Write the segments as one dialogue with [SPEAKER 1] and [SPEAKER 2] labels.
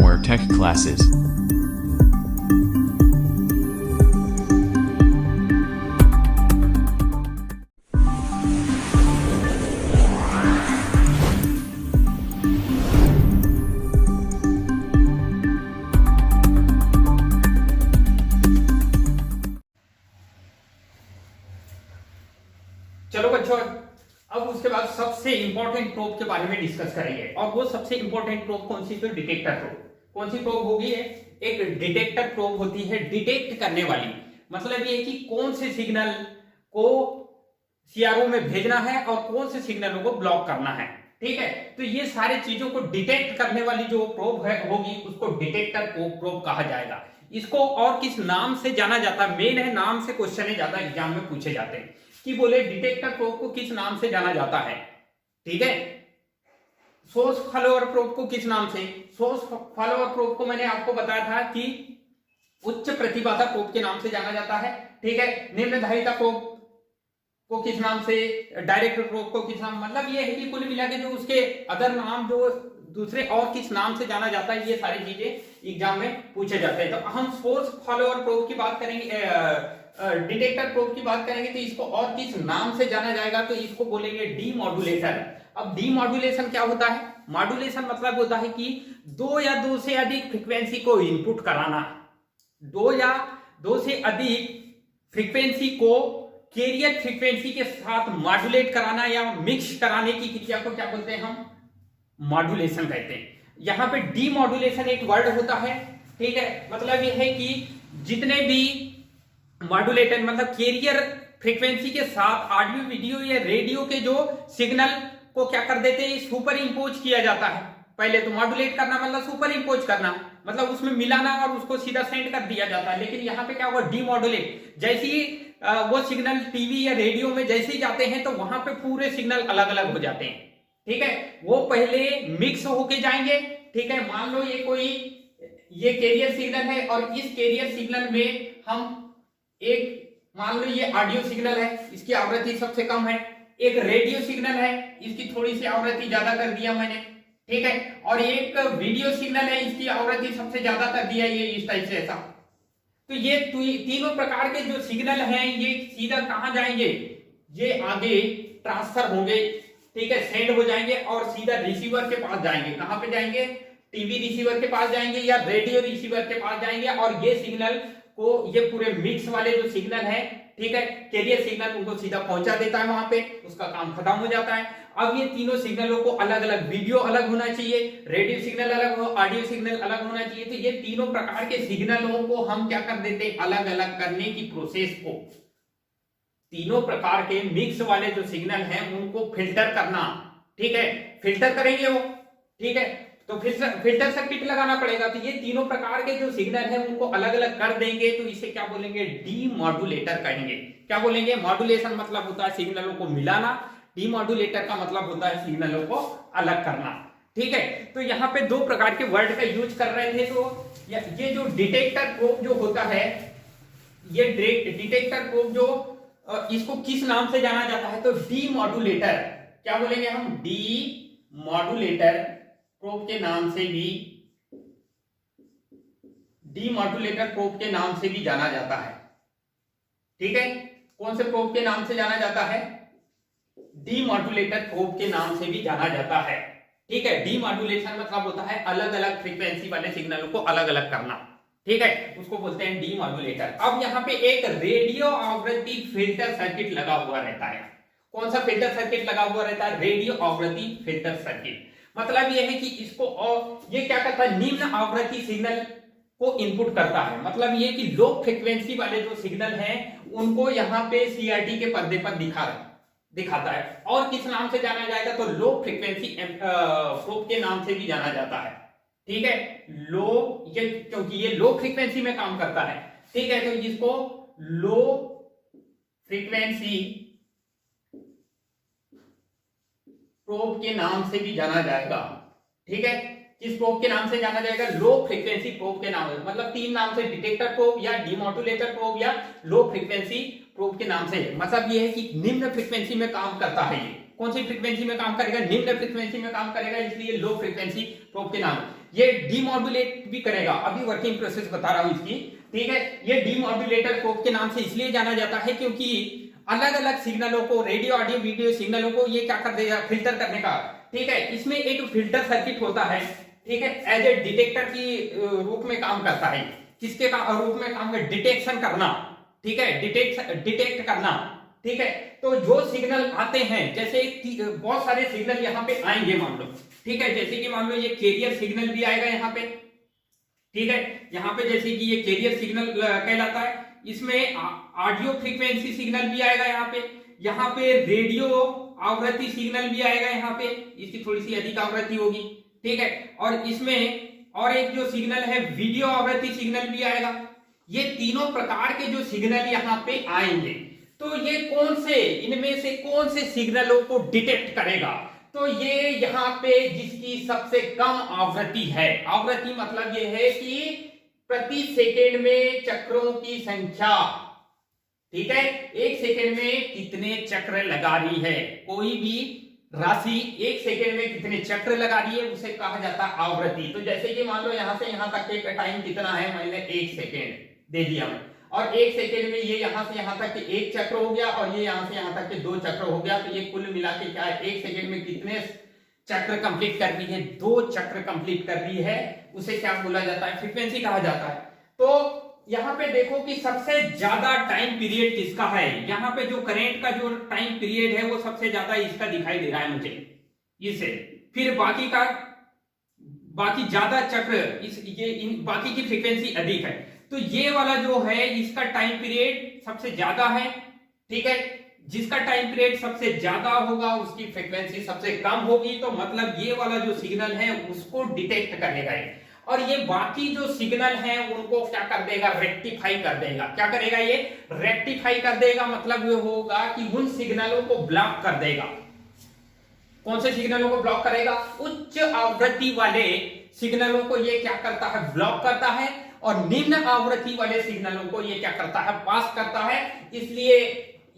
[SPEAKER 1] Firmware Tech Classes.
[SPEAKER 2] चलो बच्चों, अब उसके बाद सबसे इंपॉर्टेंट प्रोब के बारे में डिस्कस करेंगे। और वो सबसे इंपॉर्टेंट प्रोब कौन सी? तो डिटेक्टर प्रोब। कौन सी प्रोब होगी? एक डिटेक्टर प्रोब होती है, डिटेक्ट करने वाली। मतलब ये कि कौन से सिग्नल को सीआरओ में भेजना है और कौन से सिग्नलों को ब्लॉक करना है। ठीक है, तो ये सारी चीजों को डिटेक्ट करने वाली जो प्रोब है होगी उसको डिटेक्टर प्रोब कहा जाएगा। इसको और किस नाम से जाना जाता है? मेन है नाम से क्वेश्चन ज्यादा एग्जाम में पूछे जाते हैं कि बोले डिटेक्टर प्रोब को किस नाम से जाना जाता है। ठीक है, सोर्स फॉलोअर प्रोब को किस नाम से? सोर्स फॉलोअर प्रोब को मैंने आपको बताया था कि उच्च प्रतिबाधा प्रोब के नाम से जाना जाता है। ठीक है, निम्न धारिता प्रोब को किस नाम से? डायरेक्ट प्रोब को किस नाम? मतलब ये है कि कुल मिला के जो उसके अदर नाम जो दूसरे और किस नाम से जाना जाता है, ये सारी चीजें एग्जाम में पूछे जाते हैं। तो हम सोर्स फॉलोअर प्रोब की बात करेंगे, डिटेक्टर प्रोब की बात करेंगे तो इसको और किस नाम से जाना जाएगा? तो इसको बोलेंगे डीमॉड्यूलेशन। अब डीमॉड्यूलेशन क्या होता है? मॉड्यूलेशन मतलब होता है कि दो या दो से अधिक फ्रीक्वेंसी को इनपुट कराना, दो या दो से अधिक फ्रीक्वेंसी को कैरियर फ्रीक्वेंसी के साथ मॉड्यूलेट कराना या मिक्स कराने की क्रिया को क्या बोलते हैं? हम मॉड्यूलेशन कहते हैं। यहां पे डीमॉड्यूलेशन एक वर्ड होता है। ठीक है, मतलब यह है कि जितने भी मॉड्यूलेटर मतलब कैरियर फ्रीक्वेंसी के साथ ऑडियो वीडियो या रेडियो के जो सिग्नल को क्या कर देते हैं? सुपर इंपोज किया जाता है। पहले तो मॉड्यूलेट करना मतलब सुपर इंपोज करना, मतलब उसमें मिलाना और उसको सीधा सेंड कर दिया जाता है। लेकिन यहाँ पे क्या हुआ? डीमॉड्यूलेट। जैसे ही वो सिग्नल टीवी या रेडियो में जैसे ही जाते हैं तो वहां पे पूरे सिग्नल अलग अलग हो जाते हैं। ठीक है, वो पहले मिक्स होके जाएंगे। ठीक है, मान लो ये कैरियर सिग्नल है और इस कैरियर सिग्नल में हम एक मान लो ये ऑडियो सिग्नल है, इसकी आवृत्ति सबसे कम है। एक रेडियो सिग्नल है, इसकी थोड़ी सी आवृत्ति ज्यादा कर दिया मैंने। ठीक है, और एक वीडियो सिग्नल है, इसकी आवृत्ति सबसे ज्यादा कर दिया, ये इस टाइप से ऐसा। तो ये तीनों प्रकार के जो सिग्नल हैं ये सीधा कहां जाएंगे? ये आगे ट्रांसफर होंगे। ठीक है, सेंड हो जाएंगे और सीधा रिसीवर के पास जाएंगे। कहां पे जाएंगे? टीवी रिसीवर के पास जाएंगे या रेडियो रिसीवर के पास जाएंगे। और ये सिग्नल को ये पूरे मिक्स वाले जो सिग्नल है, ठीक है, कैरियर सिग्नल उनको सीधा पहुंचा देता है, वहां पे उसका काम खत्म हो जाता है। अब ये तीनों सिग्नलों को अलग अलग, वीडियो अलग होना चाहिए, रेडियो सिग्नल अलग हो, ऑडियो सिग्नल अलग होना चाहिए। तो ये तीनों प्रकार के सिग्नलों को हम क्या कर देते हैं? अलग अलग करने की प्रोसेस को, तीनों प्रकार के मिक्स वाले जो सिग्नल हैं उनको फिल्टर करना। ठीक है, फिल्टर करेंगे वो। ठीक है, तो फिल्टर सर्किट लगाना पड़ेगा। तो ये तीनों प्रकार के जो सिग्नल हैं उनको अलग अलग कर देंगे, तो इसे क्या बोलेंगे? डीमॉड्यूलेटर कहेंगे। क्या बोलेंगे? मॉड्यूलेशन मतलब होता है सिग्नलों को मिलाना, डीमॉड्यूलेटर का मतलब होता है सिग्नलों को अलग करना। ठीक है, तो यहाँ पे दो प्रकार के वर्ड का यूज कर रहे थे। तो ये जो डिटेक्टर प्रोब जो होता है, ये डिटेक्टर प्रोब जो इसको किस नाम से जाना जाता है? तो डीमॉड्यूलेटर। क्या बोलेंगे हम? डीमॉड्यूलेटर प्रोब के नाम से भी, डीमॉड्यूलेटर प्रोब के नाम से भी जाना जाता है। ठीक है, कौन से प्रोब के नाम से जाना जाता है? डीमॉड्यूलेटर प्रोब के नाम से भी जाना जाता है। ठीक है, डीमॉड्यूलेशन मतलब होता है अलग अलग फ्रीक्वेंसी वाले सिग्नलों को अलग अलग करना। ठीक है, उसको बोलते हैं डीमॉड्यूलेटर। अब यहाँ पे एक रेडियो आवृत्ति फिल्टर सर्किट लगा हुआ रहता है। कौन सा फिल्टर सर्किट लगा हुआ रहता है? रेडियो आवृत्ति फिल्टर सर्किट। मतलब यह है कि इसको, और ये क्या करता है? निम्न आवृत्ति सिग्नल को इनपुट करता है। मतलब ये कि लो फ्रीक्वेंसी वाले जो सिग्नल हैं उनको यहाँ पे सीआरटी के पर्दे पर दिखाता है। और किस नाम से जाना जाएगा? तो लो फ्रीक्वेंसी प्रोब के नाम से भी जाना जाता है। ठीक है, क्योंकि ये लो फ्रीक्वेंसी में काम करता है। ठीक है, तो इसको लो फ्रीक्वेंसी प्रोब के नाम से भी जाना जाएगा। ठीक है, किस प्रोब के नाम से जाना जाएगा? लो फ्रीक्वेंसी प्रोब के नाम से। मतलब तीन नाम से, डिटेक्टर प्रोब या डीमॉड्यूलेटर प्रोब या लो फ्रीक्वेंसी प्रोब के नाम से। मतलब ये है कि निम्न फ्रीक्वेंसी में काम करता है ये। कौन सी फ्रीक्वेंसी में काम करेगा, निम्न फ्रीक्वेंसी में काम करेगा, इसलिए लो फ्रीक्वेंसी प्रोब के नाम। ये डीमॉड्यूलेट भी करेगा, अभी वर्किंग प्रोसेस बता रहा हूं इसकी, ठीक है। ये डीमॉड्यूलेटर प्रोब के नाम से इसलिए जाना जाता है क्योंकि अलग अलग सिग्नलों को, रेडियो ऑडियो वीडियो सिग्नलों को ये क्या कर देगा, फिल्टर करने का, ठीक है। इसमें एक फिल्टर सर्किट होता है, ठीक है, एज ए डिटेक्टर की रूप में काम करता है। किसके रूप में काम कर, डिटेक्शन करना, ठीक है, डिटेक्ट करना, ठीक है। तो जो सिग्नल आते हैं, जैसे बहुत सारे सिग्नल यहाँ पे आएंगे मान लो, ठीक है, जैसे कि मान लो ये कैरियर सिग्नल भी आएगा यहाँ पे, ठीक है, यहाँ पे जैसे कि ये कैरियर सिग्नल कहलाता है, इसमें ऑडियो फ्रीक्वेंसी सिग्नल भी आएगा यहाँ पे रेडियो आवृत्ति सिग्नल भी आएगा यहाँ पे, इसकी थोड़ी सी अधिक आवृत्ति होगी, ठीक है। और इसमें और एक जो सिग्नल है वीडियो आवृत्ति सिग्नल भी आएगा। ये तीनों प्रकार के जो सिग्नल यहाँ पे आएंगे, तो ये कौन से, इनमें से कौन से सिग्नलों को डिटेक्ट करेगा, तो ये यहाँ पे जिसकी सबसे कम आवृत्ति है, आवृत्ति मतलब ये है कि प्रति सेकेंड में चक्रों की संख्या, ठीक है, एक सेकेंड में कितने चक्र लगा रही है, कोई भी राशि एक सेकेंड में कितने चक्र लगा रही है उसे कहा जाता है आवृत्ति। तो जैसे कि मान लो यहां से यहां तक के टाइम कितना है, मैंने 1 सेकेंड दे दिया मैं, और 1 सेकेंड में ये यहां से यहां तक के 1 चक्र हो गया और ये यहां से यहां तक के 2 चक्र हो गया, तो ये कुल मिला के क्या है, 1 सेकेंड में कितने चक्र कंप्लीट कर रही है, 2 चक्र कंप्लीट कर रही है, उसे क्या बोला जाता है, फ्रीक्वेंसी कहा जाता है। तो यहाँ पे देखो कि सबसे ज्यादा टाइम पीरियड किसका है, यहाँ पे जो करंट का जो टाइम पीरियड है वो सबसे ज्यादा इसका दिखाई दे रहा है मुझे, इसे, फिर बाकी ज्यादा चक्र बाकी की फ्रीक्वेंसी अधिक है, तो ये वाला जो है इसका टाइम पीरियड सबसे ज्यादा है, ठीक है। जिसका टाइम पीरियड सबसे ज्यादा होगा उसकी फ्रीक्वेंसी सबसे कम होगी, तो मतलब ये वाला जो सिग्नल है उसको डिटेक्ट करेगा ये, और ये बाकी जो सिग्नल हैं उनको क्या कर देगा, रेक्टिफाई कर देगा। क्या करेगा, ये रेक्टिफाई कर देगा, मतलब ये होगा कि उन सिग्नलों को ब्लॉक कर देगा। कौन से सिग्नलों को ब्लॉक करेगा, उच्च आवृत्ति वाले सिग्नलों को ये क्या करता है, ब्लॉक करता है, और निम्न आवृत्ति वाले सिग्नलों को ये क्या करता है, पास करता है। इसलिए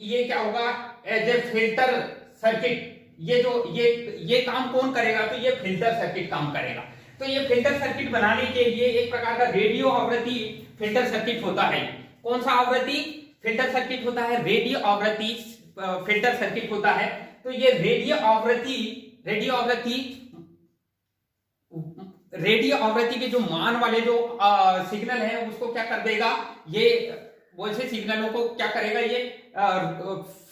[SPEAKER 2] ये क्या होगा, एज ए फिल्टर सर्किट, ये काम कौन करेगा, तो ये फिल्टर सर्किट काम करेगा। तो ये फिल्टर सर्किट बनाने के लिए एक प्रकार का रेडियो आवृत्ति फिल्टर सर्किट होता है। कौन सा आवृत्ति फिल्टर सर्किट होता है, रेडियो आवृत्ति फिल्टर सर्किट होता है। तो ये रेडियो आवृत्ति के जो मान वाले जो सिग्नल है उसको क्या कर देगा, ये वैसे सिग्नलों को क्या करेगा, ये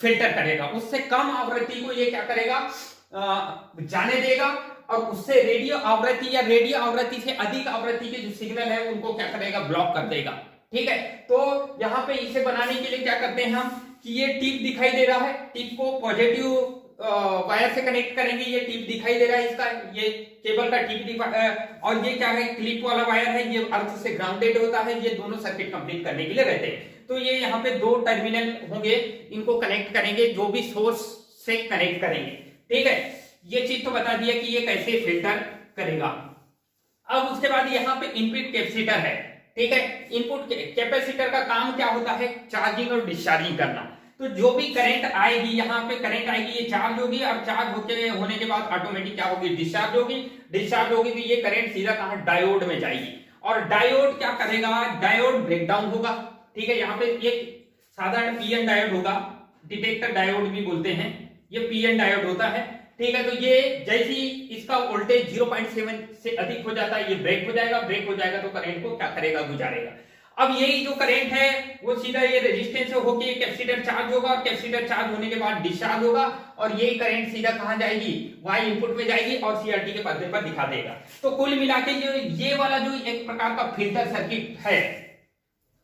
[SPEAKER 2] फिल्टर करेगा। उससे कम आवृत्ति को ये क्या करेगा, जाने देगा, और उससे रेडियो आवृत्ति या रेडियो आवृत्ति से अधिक आवृत्ति के जो सिग्नल है उनको क्या करेगा, ब्लॉक कर देगा, ठीक है। तो यहाँ पे इसे बनाने के लिए क्या करते हैं हम, कि ये टिप दिखाई दे रहा है, टिप को पॉजिटिव वायर से कनेक्ट करेंगे, ये टिप दिखाई दे रहा है इसका, ये केबल का टिप और ये क्या है, क्लिप वाला वायर है, ये अर्थ से ग्राउंडेड होता है, ये दोनों सर्किट कंप्लीट करने के लिए रहते हैं। तो ये यहाँ पे 2 टर्मिनल होंगे, इनको कनेक्ट करेंगे, जो भी सोर्स से कनेक्ट करेंगे, ठीक है। ये चीज तो बता दिया कि ये कैसे फिल्टर करेगा। अब उसके बाद यहाँ पे इनपुट कैपेसिटर है, ठीक है। इनपुट कैपेसिटर का काम क्या होता है, चार्जिंग और डिस्चार्जिंग करना। तो जो भी करंट आएगी, यहाँ पे करंट आएगी, ये चार्ज होगी, और चार्ज होने के बाद ऑटोमेटिक क्या होगी, डिस्चार्ज होगी। डिस्चार्ज होगी तो ये करंट सीधा कहाँ, डायोड में जाएगी, और डायोड क्या करेगा, डायोड ब्रेकडाउन होगा, ठीक है। यहाँ पे एक साधारण पीएन डायोड होगा, डिटेक्टर डायोड भी बोलते हैं, ये पीएन डायोड होता है, ठीक है। तो ये जैसे ही इसका वोल्टेज 0.7 से अधिक हो जाता है, ये ब्रेक हो जाएगा, ब्रेक हो जाएगा तो करंट को क्या करेगा, गुजारेगा। अब यही जो करंट है वो सीधा ये रेजिस्टेंस से होके कैपेसिटर चार्ज होगा, और कैपेसिटर चार्ज होने के बाद डिस्चार्ज होगा, और यही करंट सीधा कहां जाएगी, वाई इनपुट में जाएगी और सीआरटी के पर्दे पर दिखा देगा। तो कुल मिला के ये वाला जो एक प्रकार का फिल्टर सर्किट है,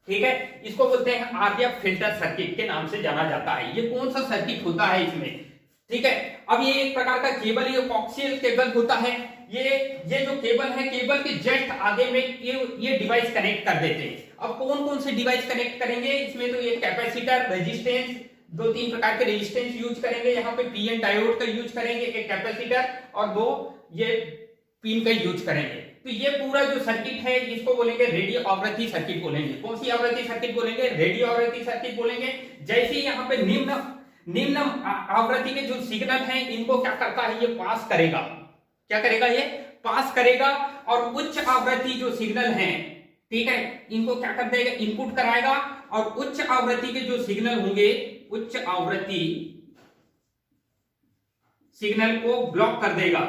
[SPEAKER 2] ठीक है, इसको बोलते हैं आरएफ फिल्टर सर्किट के नाम से जाना जाता है। ये कौन सा सर्किट होता है इसमें, ठीक है। अब ये एक प्रकार का केबल, ये कॉक्सियल केबल होता है। ये जो केबल है, केबल के जस्ट आगे में ये डिवाइस कनेक्ट कर देते हैं। अब कौन कौन से डिवाइस कनेक्ट करेंगे इसमें, तो ये कैपेसिटर, रेजिस्टेंस, 2-3 प्रकार के रेजिस्टेंस यूज करेंगे, यहाँ पे पीएन डायोड का यूज करेंगे, एक कैपेसिटर और 2 ये पिन का यूज करेंगे। तो ये पूरा जो सर्किट है इसको बोलेंगे रेडियो आवृत्ति सर्किट बोलेंगे। कौन सी आवृत्ति सर्किट बोलेंगे, रेडियो आवृत्ति सर्किट बोलेंगे। जैसे यहाँ पे निम्न निम्न आवृत्ति के जो सिग्नल हैं इनको क्या करता है, ये पास करेगा। क्या करेगा, ये पास करेगा। और उच्च आवृत्ति जो सिग्नल हैं, ठीक है, इनको क्या कर देगा, इनपुट कराएगा। और उच्च आवृत्ति के जो सिग्नल होंगे, उच्च आवृत्ति सिग्नल को ब्लॉक कर देगा।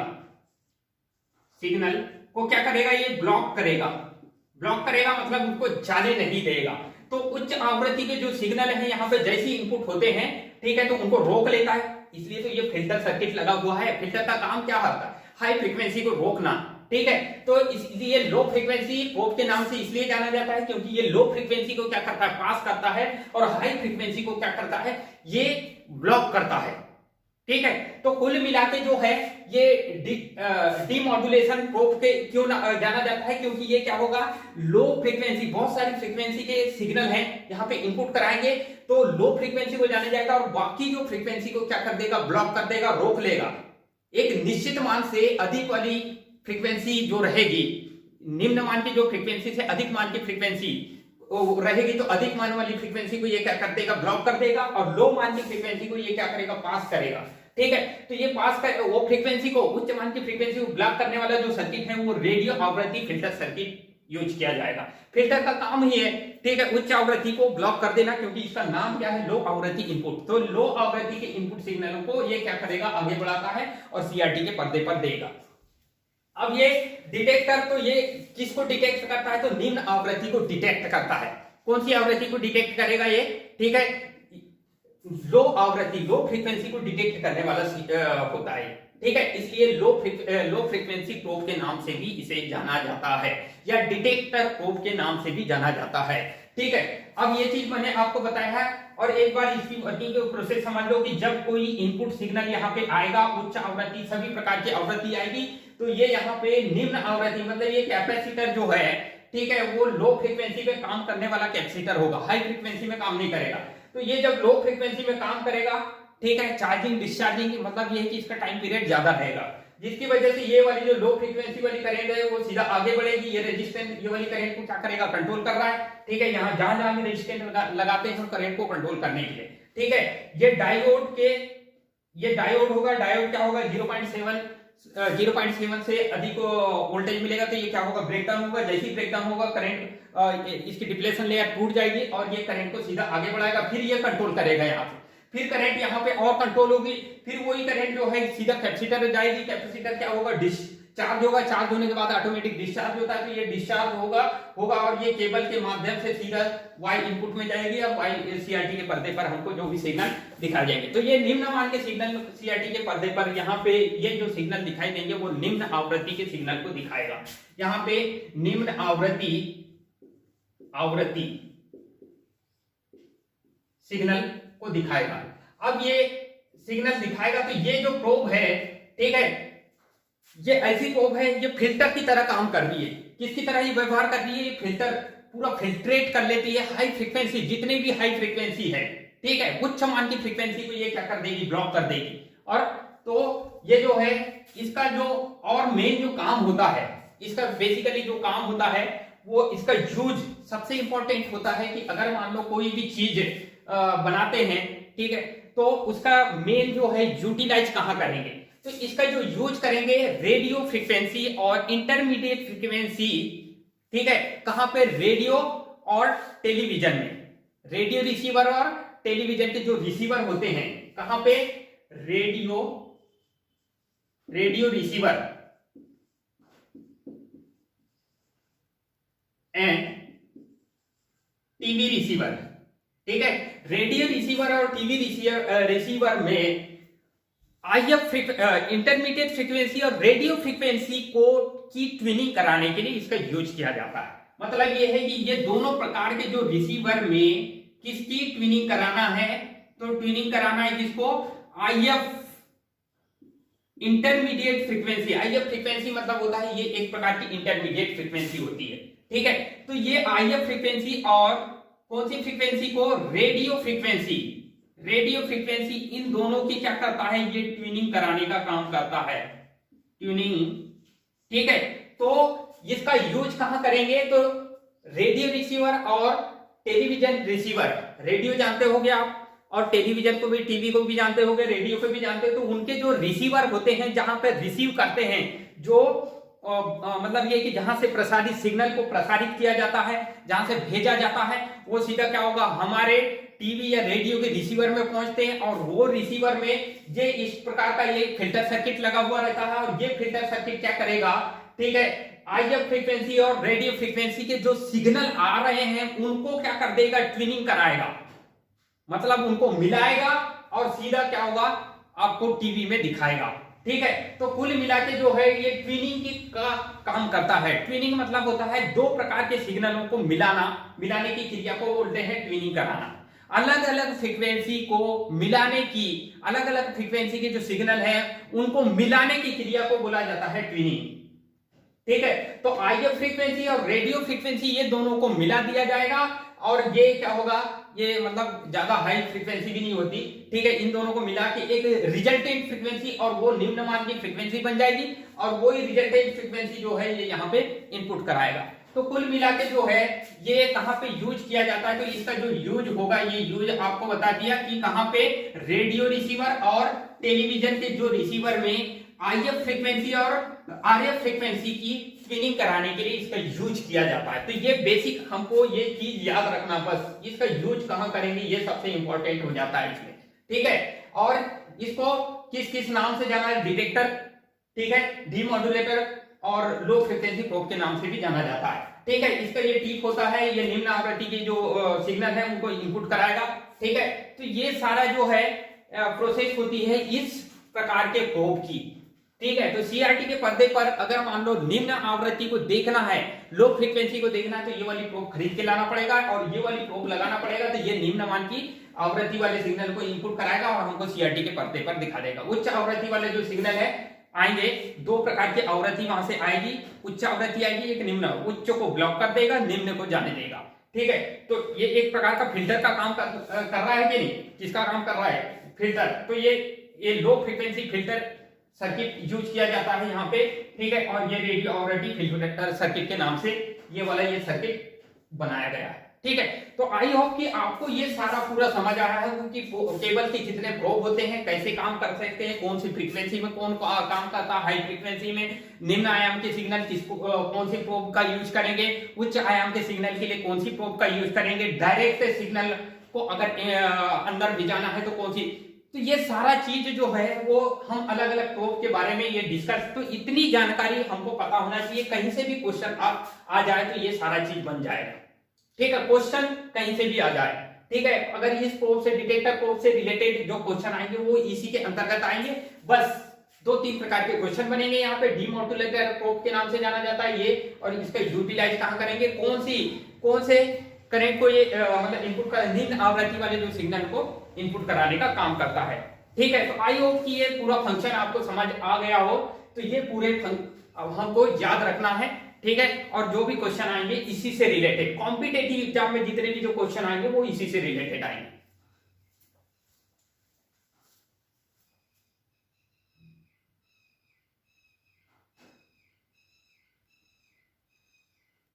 [SPEAKER 2] सिग्नल को क्या करेगा, ये ब्लॉक करेगा। ब्लॉक करेगा मतलब उनको जाने नहीं देगा। तो उच्च आवृत्ति के जो सिग्नल हैं यहाँ पे जैसे ही इनपुट होते हैं, ठीक है, तो उनको रोक लेता है। इसलिए तो ये फिल्टर सर्किट लगा हुआ है। फिल्टर का काम क्या होता है, हाई फ्रीक्वेंसी को रोकना, ठीक है। तो इसलिए लो फ्रीक्वेंसी प्रोब के नाम से इसलिए जाना जाता है क्योंकि ये लो फ्रीक्वेंसी को क्या करता है, पास करता है, और हाई फ्रीक्वेंसी को क्या करता है, ये ब्लॉक करता है, ठीक है। तो कुल मिलाके जो है ये डीमॉड्यूलेशन प्रोब के क्यों जाना जाता है, क्योंकि ये क्या होगा, लो फ्रीक्वेंसी, बहुत सारी फ्रीक्वेंसी के सिग्नल हैं, यहाँ पे इनपुट कराएंगे तो लो फ्रीक्वेंसी को जाना जाएगा और बाकी जो फ्रीक्वेंसी को क्या कर देगा, ब्लॉक कर देगा, रोक लेगा। एक निश्चित मान से अधिक वाली फ्रीक्वेंसी जो रहेगी, निम्न मान की जो फ्रीक्वेंसी से अधिक मान की फ्रीक्वेंसी रहेगी, तो अधिक मान वाली फ्रीक्वेंसी को ये क्या कर देगा, ब्लॉक कर देगा, और लो मान की फ्रीक्वेंसी को ये क्या करेगा, पास करेगा, ठीक है। तो ये पास कर वो फ्रीक्वेंसी को, उच्च मान की फ्रीक्वेंसी को ब्लॉक करने वाला जो सर्किट है वो रेडियो आवृत्ति फिल्टर सर्किट यूज किया जाएगा। फिल्टर का काम ही है, ठीक है, उच्च आवृत्ति को ब्लॉक कर देना, क्योंकि इसका नाम क्या है, लो आवृत्ति इनपुट। तो लो आवृत्ति के इनपुट सिग्नलों को ये क्या करेगा, आगे बढ़ाता है और सीआरटी के पर्दे पर देगा। अब ये डिटेक्टर, तो ये किसको डिटेक्ट करता है, तो निम्न आवृत्ति को डिटेक्ट करता है। कौन सी आवृत्ति को डिटेक्ट करेगा ये, ठीक है, लो आवृत्ति, लो फ्रीक्वेंसी को डिटेक्ट करने वाला होता है, ठीक है। इसलिए लो फ्रीक्वेंसी प्रोब के नाम से भी इसे जाना जाता है, या डिटेक्टर प्रोब के नाम से भी जाना जाता है, ठीक है। अब ये चीज मैंने आपको बताया है, और एक बार इसकी वर्किंग प्रोसेस समझ लो कि जब कोई इनपुट सिग्नल यहाँ पे आएगा, उच्च आवृत्ति, सभी प्रकार की आवृत्ति आएगी, तो ये यहाँ पे निम्न आवृत्ति, मतलब ये कैपेसिटर जो है, ठीक है, वो लो फ्रीक्वेंसी पे काम करने वाला कैपेसिटर होगा, हाई फ्रीक्वेंसी में काम नहीं करेगा। तो ये जब लो फ्रीक्वेंसी में काम करेगा, ठीक है, चार्जिंग डिस्चार्जिंग, मतलब ये है कि इसका टाइम पीरियड ज्यादा रहेगा, जिसकी वजह से ये वाली जो लो फ्रीक्वेंसी वाली करंट है वो सीधा आगे बढ़ेगी। ये रेजिस्टेंस, ये वाली करंट को क्या करेगा, कंट्रोल कर रहा है, ठीक है। यहाँ जहां जहां भी रेजिस्टेंस लगाते हैं करंट को कंट्रोल करने के लिए, ठीक है। ये डायोड होगा, डायोड क्या होगा, 0.7 से अधिक वोल्टेज मिलेगा तो ये क्या होगा, ब्रेकडाउन होगा। जैसे ही ब्रेकडाउन होगा, करंट इसकी डिप्लेशन लेयर टूट जाएगी और ये करंट को सीधा आगे बढ़ाएगा, फिर ये कंट्रोल करेगा यहाँ पे, फिर करंट यहाँ पे और कंट्रोल होगी, फिर वही करंट जो है सीधा कैपेसिटर में जाएगी। कैपेसिटर क्या होगा, डिस्चार्ज होगा, चार्ज होने के बाद ऑटोमेटिक डिस्चार्ज होता है, तो ये डिस्चार्ज होगा और ये केबल के माध्यम से सीधा वाई इनपुट में जाएगी और वाई सीआरटी के पर्दे पर हमको जो भी सिग्नल दिखाई देंगे। तो ये निम्न मान के सिग्नल सीआरटी के पर्दे पर यहाँ पे ये जो सिग्नल दिखाई देंगे वो निम्न आवृत्ति के सिग्नल को दिखाएगा। यहाँ पे निम्न आवृत्ति सिग्नल को दिखाएगा। अब ये सिग्नल दिखाएगा तो ये जो प्रोब है, ठीक है, ये ऐसी प्रोब है, ये फिल्टर की तरह काम कर रही है। किसकी तरह ये व्यवहार कर रही है, ये फिल्टर पूरा फिल्ट्रेट कर लेती है हाई फ्रीक्वेंसी, जितनी भी हाई फ्रीक्वेंसी है, ठीक है, उच्च मान की फ्रीक्वेंसी को ये क्या कर देगी, ब्लॉक कर देगी। और तो ये जो है इसका जो और मेन जो काम होता है, इसका बेसिकली जो काम होता है वो इसका यूज सबसे इंपॉर्टेंट होता है कि अगर मान लो कोई भी चीज बनाते हैं, ठीक है, तो उसका मेन जो है यूटिलाइज कहां करेंगे, तो इसका जो यूज करेंगे रेडियो फ्रीक्वेंसी और इंटरमीडिएट फ्रीक्वेंसी, ठीक है, कहां पे, रेडियो और टेलीविजन में। रेडियो रिसीवर और टेलीविजन के जो रिसीवर होते हैं, कहां पे, radio receiver and TV receiver, ठीक है। रेडियो रिसीवर और टीवी रिसीवर में आईएफ इंटरमीडिएट फ्रीक्वेंसी और रेडियो फ्रीक्वेंसी को की ट्यूनिंग कराने के लिए इसका यूज किया जाता है। मतलब ये है कि ये दोनों प्रकार के जो रिसीवर में किसकी ट्यूनिंग कराना है, तो ट्यूनिंग कराना है किसको, if intermediate frequency. If frequency मतलब होता है ये एक प्रकार की इंटरमीडिएट फ्रीक्वेंसी होती है, ठीक है। तो ये आईएफ फ्रीक्वेंसी और कौन सी फ्रीक्वेंसी को, रेडियो फ्रीक्वेंसी, इन दोनों की क्या करता है, ये ट्यूनिंग कराने का काम करता है, ट्यूनिंग, ठीक है। तो इसका यूज कहां करेंगे, तो रेडियो रिसीवर और टेलीविजन रिसीवर। रेडियो जानते होंगे आप और टेलीविजन को भी, टीवी को भी जानते होंगे, रेडियो को भी जानते हो, तो उनके जो रिसीवर होते हैं जहां पर रिसीव करते हैं, जो मतलब ये कि जहां से प्रसारित सिग्नल को प्रसारित किया जाता है, जहां से भेजा जाता है, वो सीधा क्या होगा हमारे टीवी या रेडियो के रिसीवर में पहुंचते हैं। और वो रिसीवर में ये इस प्रकार का ये फिल्टर सर्किट लगा हुआ रहता है, और ये फिल्टर सर्किट क्या करेगा, ठीक है, आईएफ फ्रीक्वेंसी और रेडियो फ्रीक्वेंसी के जो सिग्नल आ रहे हैं उनको क्या कर देगा, ट्यूनिंग कराएगा, मतलब उनको मिलाएगा और सीधा क्या होगा आपको टीवी में दिखाएगा। ठीक है, तो कुल मिला के जो है ये ट्यूनिंग की का काम करता है। ट्यूनिंग मतलब होता है दो प्रकार के सिग्नलों को मिलाने की क्रिया को बोलते हैं ट्यूनिंग कराना। अलग अलग फ्रीक्वेंसी को मिलाने की, अलग अलग फ्रीक्वेंसी के जो सिग्नल है उनको मिलाने की क्रिया को बोला जाता है ट्यूनिंग। ठीक है, तो आईएफ फ्रीक्वेंसी और रेडियो फ्रीक्वेंसी ये दोनों को मिला दिया जाएगा, और ये क्या होगा, ये मतलब ज्यादा हाई फ्रीक्वेंसी भी नहीं होती। ठीक है, इन दोनों को मिला के एक रिजल्टेंट फ्रीक्वेंसी और वो निम्न मान की फ्रीक्वेंसी बन जाएगी, और वही रिजल्टेंट फ्रीक्वेंसी जो है ये यहाँ पे इनपुट कराएगा। तो कुल मिला के जो है ये कहाँ पे यूज किया जाता है, तो इसका जो यूज होगा, ये यूज आपको बता दिया कि कहाँ पे रेडियो रिसीवर और टेलीविजन के जो रिसीवर में आईएफ फ्रीक्वेंसी और आरएफ फ्रीक्वेंसी की ट्यूनिंग कराने के लिए इसका यूज किया जाता है। तो ये बेसिक हमको ये चीज याद रखना, बस इसका यूज कहां करेंगे ये सबसे इंपॉर्टेंट हो जाता है इसमें। ठीक है, और इसको किस किस नाम से जाना है, डिटेक्टर, ठीक है, डीमॉड्यूलेटर और लो फ्रीक्वेंसी प्रोब के नाम से भी जाना जाता है। ठीक है, इसका ये टिप होता है, ये निम्न आवृत्ति के जो सिग्नल है उनको इनपुट कराएगा। ठीक है, तो ये सारा जो है प्रोसेस होती है इस प्रकार के प्रोब की। ठीक है, तो सीआरटी के पर्दे पर अगर मान लो निम्न आवृत्ति को देखना है, लो फ्रीक्वेंसी को देखना है, तो ये वाली प्रोब खरीद के लाना पड़ेगा और ये वाली प्रोब लगाना पड़ेगा। तो ये निम्न मान की आवृत्ति वाले सिग्नल को इनपुट कराएगा और हमको सीआरटी के पर्दे पर दिखा देगा। उच्च आवृत्ति वाले जो सिग्नल है आएंगे, दो प्रकार की आवृत्ति वहां से आएगी, उच्च आवृत्ति आएगी, एक निम्न। उच्च को ब्लॉक कर देगा, निम्न को जाने देगा। ठीक है, तो ये एक प्रकार का फिल्टर का काम कर रहा है कि नहीं, किसका काम कर रहा है, फिल्टर। तो ये low frequency filter circuit use किया जाता है यहाँ पे। ठीक है, और ये रेडियो आवृत्ति फिल्टर सर्किट के नाम से ये वाला ये सर्किट बनाया गया है। ठीक है, तो आई होप कि आपको ये सारा पूरा समझ आ रहा है कि केबल के कितने प्रोब होते हैं, कैसे काम कर सकते हैं, कौन सी फ्रीक्वेंसी में कौन काम करता है, हाई फ्रीक्वेंसी में निम्न आयाम के सिग्नल कौन सी प्रोब का यूज करेंगे, उच्च आयाम के सिग्नल के लिए कौन सी प्रोब का यूज करेंगे, डायरेक्ट सिग्नल को अगर अंदर भिजाना है तो कौन सी। तो ये सारा चीज जो है वो हम अलग अलग प्रोब के बारे में ये डिस्कस, तो इतनी जानकारी हमको पता होना चाहिए, कहीं से भी क्वेश्चन आ जाए तो ये सारा चीज बन जाएगा। ठीक है, क्वेश्चन कहीं से भी आ जाए। ठीक है, अगर इस प्रोब से, डिटेक्टर प्रोब से रिलेटेड जो क्वेश्चन आएंगे वो इसी के अंतर्गत आएंगे। बस दो तीन प्रकार के क्वेश्चन बनेंगे यहाँ पे। डीमॉड्यूलेटर प्रोब के नाम से जाना जाता है ये, और इसका यूटिलाइज कहाँ करेंगे, कौन से करंट को ये मतलब इनपुट का, निम्न आवृत्ति वाले जो सिग्नल को इनपुट कराने का काम करता है। ठीक है, तो आई होप कि ये पूरा फंक्शन आपको समझ आ गया हो। तो ये पूरे हमको याद रखना है। ठीक है, और जो भी क्वेश्चन आएंगे इसी से रिलेटेड, कॉम्पिटेटिव एग्जाम में जितने भी जो क्वेश्चन आएंगे वो इसी से रिलेटेड आएंगे।